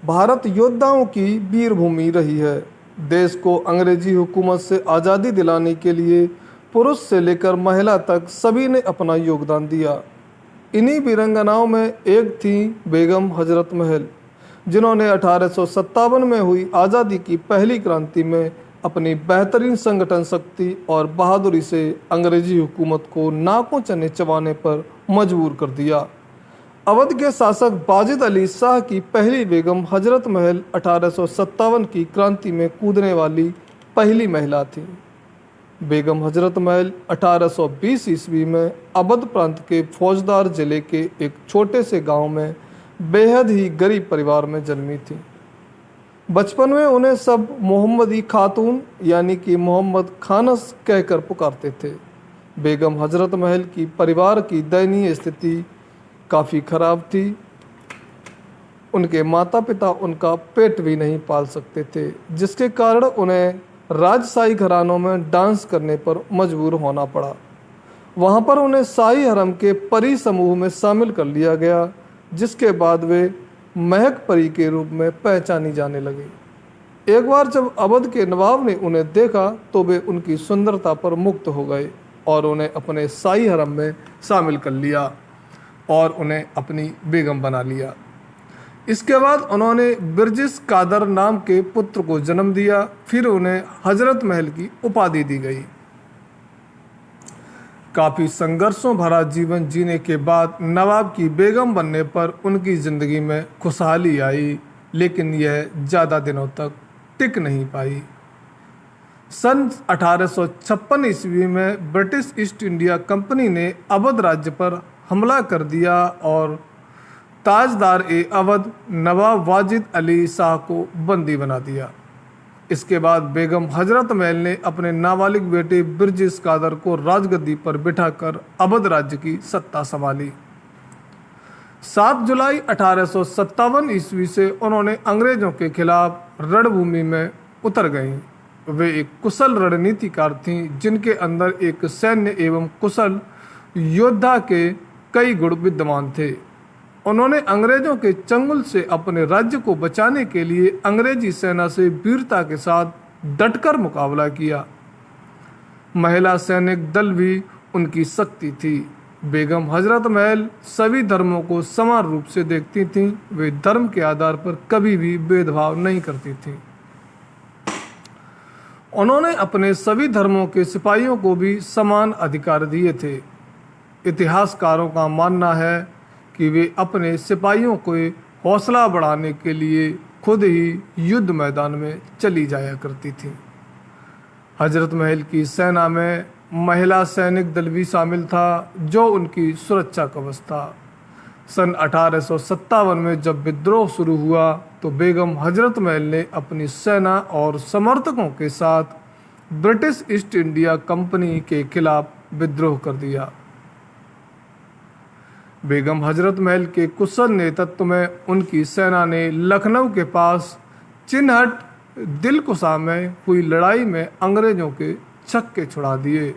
भारत योद्धाओं की वीर भूमि रही है। देश को अंग्रेजी हुकूमत से आज़ादी दिलाने के लिए पुरुष से लेकर महिला तक सभी ने अपना योगदान दिया। इन्हीं वीरंगनाओं में एक थी बेगम हजरत महल, जिन्होंने 1857 में हुई आज़ादी की पहली क्रांति में अपनी बेहतरीन संगठन शक्ति और बहादुरी से अंग्रेजी हुकूमत को नाकों चने चबाने पर मजबूर कर दिया। अवध के शासक बाजिद अली शाह की पहली बेगम हजरत महल 1857 की क्रांति में कूदने वाली पहली महिला थी। बेगम हजरत महल 1820 ईस्वी में अवध प्रांत के फौजदार जिले के एक छोटे से गांव में बेहद ही गरीब परिवार में जन्मी थी। बचपन में उन्हें सब मोहम्मदी खातून यानी कि मोहम्मद खानस कहकर पुकारते थे। बेगम हजरत महल की परिवार की दयनीय स्थिति काफ़ी खराब थी। उनके माता पिता उनका पेट भी नहीं पाल सकते थे, जिसके कारण उन्हें राजशाही घरानों में डांस करने पर मजबूर होना पड़ा। वहाँ पर उन्हें शाही हरम के परी समूह में शामिल कर लिया गया, जिसके बाद वे महक परी के रूप में पहचानी जाने लगी। एक बार जब अवध के नवाब ने उन्हें देखा तो वे उनकी सुंदरता पर मुग्ध हो गए और उन्हें अपने शाही हरम में शामिल कर लिया और उन्हें अपनी बेगम बना लिया। इसके बाद उन्होंने बिरजिस कादर नाम के पुत्र को जन्म दिया। फिर उन्हें हजरत महल की उपाधि दी गई। काफ़ी संघर्षों भरा जीवन जीने के बाद नवाब की बेगम बनने पर उनकी ज़िंदगी में खुशहाली आई, लेकिन यह ज़्यादा दिनों तक टिक नहीं पाई। सन 1856 ईस्वी में ब्रिटिश ईस्ट इंडिया कंपनी ने अवध राज्य पर हमला कर दिया और ताजदार ए अवध नवाब वाजिद अली शाह को बंदी बना दिया। इसके बाद बेगम हजरत महल ने अपने नाबालिग बेटे बिरजिस कादर को राजगद्दी पर बिठाकर अवध राज्य की सत्ता संभाली। 7 जुलाई 1857 ईस्वी से उन्होंने अंग्रेजों के खिलाफ रणभूमि में उतर गईं। वे एक कुशल रणनीतिकार थीं, जिनके अंदर एक सैन्य एवं कुशल योद्धा के कई गुण विद्यमान थे। उन्होंने अंग्रेजों के चंगुल से अपने राज्य को बचाने के लिए अंग्रेजी सेना से वीरता के साथ डटकर मुकाबला किया। महिला सैनिक दल भी उनकी शक्ति थी। बेगम हजरत महल सभी धर्मों को समान रूप से देखती थीं। वे धर्म के आधार पर कभी भी भेदभाव नहीं करती थीं। उन्होंने अपने सभी धर्मों के सिपाहियों को भी समान अधिकार दिए थे। इतिहासकारों का मानना है कि वे अपने सिपाहियों को हौसला बढ़ाने के लिए खुद ही युद्ध मैदान में चली जाया करती थीं। हजरत महल की सेना में महिला सैनिक दल भी शामिल था, जो उनकी सुरक्षा कवच था। सन 1857 में जब विद्रोह शुरू हुआ तो बेगम हजरत महल ने अपनी सेना और समर्थकों के साथ ब्रिटिश ईस्ट इंडिया कंपनी के खिलाफ विद्रोह कर दिया। बेगम हजरत महल के कुशल नेतृत्व में उनकी सेना ने लखनऊ के पास चिन्हट दिलकुशा में हुई लड़ाई में अंग्रेजों के छक्के छुड़ा दिए।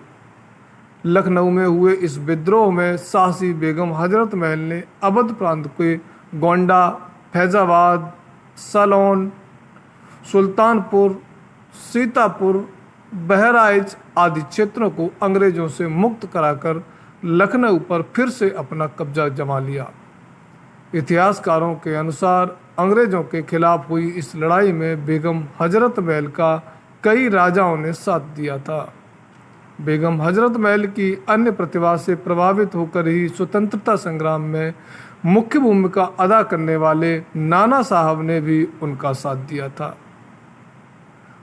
लखनऊ में हुए इस विद्रोह में साहसी बेगम हजरत महल ने अवध प्रांत के गोंडा, फैजाबाद, सलोन, सुल्तानपुर, सीतापुर, बहराइच आदि क्षेत्रों को अंग्रेजों से मुक्त कराकर लखनऊ पर फिर से अपना कब्जा जमा लिया। इतिहासकारों के अनुसार अंग्रेजों के खिलाफ हुई इस लड़ाई में बेगम हजरत महल का कई राजाओं ने साथ दिया था। बेगम हजरत महल की अन्य प्रतिभा से प्रभावित होकर ही स्वतंत्रता संग्राम में मुख्य भूमिका अदा करने वाले नाना साहब ने भी उनका साथ दिया था।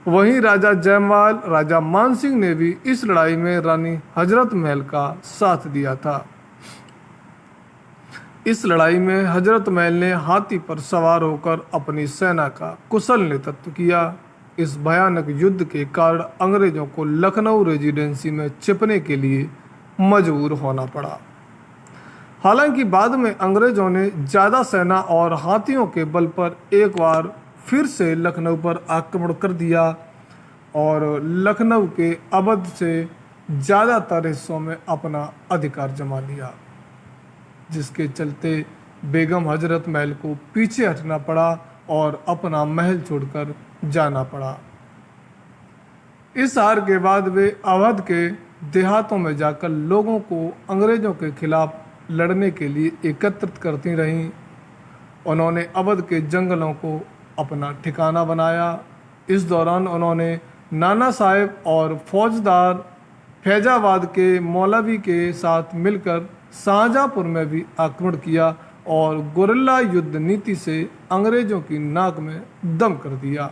वहीं राजा जयमाल, राजा मानसिंह ने भी इस लड़ाई में रानी हजरत महल का साथ दिया था। इस लड़ाई में हजरत महल ने हाथी पर सवार होकर अपनी सेना का कुशल नेतृत्व किया। इस भयानक युद्ध के कारण अंग्रेजों को लखनऊ रेजिडेंसी में छिपने के लिए मजबूर होना पड़ा। हालांकि बाद में अंग्रेजों ने ज़्यादा सेना और हाथियों के बल पर एक बार फिर से लखनऊ पर आक्रमण कर दिया और लखनऊ के अवध से ज़्यादातर हिस्सों में अपना अधिकार जमा लिया, जिसके चलते बेगम हजरत महल को पीछे हटना पड़ा और अपना महल छोड़कर जाना पड़ा। इस हार के बाद वे अवध के देहातों में जाकर लोगों को अंग्रेजों के खिलाफ लड़ने के लिए एकत्रित करती रहीं। उन्होंने अवध के जंगलों को अपना ठिकाना बनाया। इस दौरान उन्होंने नाना साहेब और फौजदार फैजाबाद के मौलवी के साथ मिलकर शाहजहाँपुर में भी आक्रमण किया और गुरिल्ला युद्ध नीति से अंग्रेजों की नाक में दम कर दिया।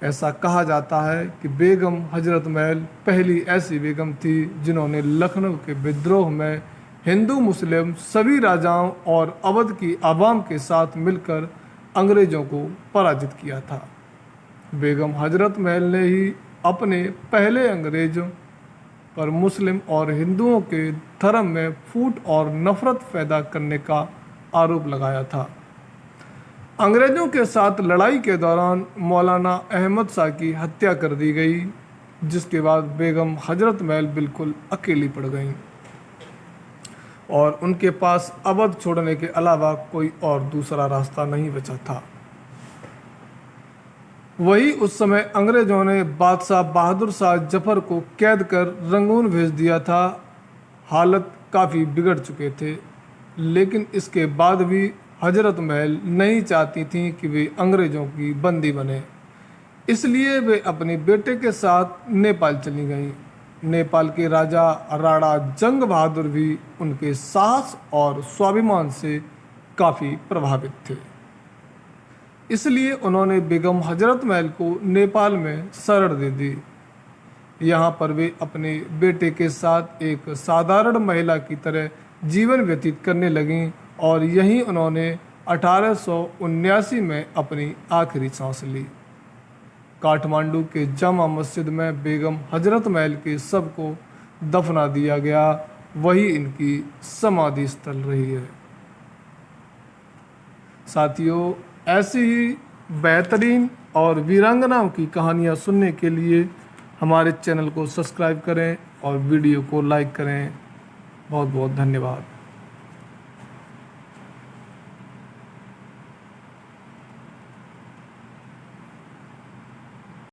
ऐसा कहा जाता है कि बेगम हजरत महल पहली ऐसी बेगम थी जिन्होंने लखनऊ के विद्रोह में हिंदू मुस्लिम सभी राजाओं और अवध की आवाम के साथ मिलकर अंग्रेजों को पराजित किया था। बेगम हजरत महल ने ही अपने पहले अंग्रेजों पर मुस्लिम और हिंदुओं के धर्म में फूट और नफरत पैदा करने का आरोप लगाया था। अंग्रेजों के साथ लड़ाई के दौरान मौलाना अहमद शाह की हत्या कर दी गई, जिसके बाद बेगम हजरत महल बिल्कुल अकेली पड़ गईं और उनके पास अवध छोड़ने के अलावा कोई और दूसरा रास्ता नहीं बचा था। वही उस समय अंग्रेजों ने बादशाह बहादुर शाह जफर को कैद कर रंगून भेज दिया था। हालत काफ़ी बिगड़ चुके थे, लेकिन इसके बाद भी हजरत महल नहीं चाहती थीं कि वे अंग्रेजों की बंदी बने, इसलिए वे अपने बेटे के साथ नेपाल चली गईं। नेपाल के राजा राणा जंग बहादुर भी उनके साहस और स्वाभिमान से काफ़ी प्रभावित थे, इसलिए उन्होंने बेगम हजरत महल को नेपाल में शरण दे दी। यहाँ पर वे अपने बेटे के साथ एक साधारण महिला की तरह जीवन व्यतीत करने लगीं और यहीं उन्होंने 1879 में अपनी आखिरी सांस ली। काठमांडू के जामा मस्जिद में बेगम हजरत महल के शव को दफना दिया गया। वही इनकी समाधि स्थल रही है। साथियों, ऐसी ही बेहतरीन और वीरांगनाओं की कहानियाँ सुनने के लिए हमारे चैनल को सब्सक्राइब करें और वीडियो को लाइक करें। बहुत बहुत धन्यवाद।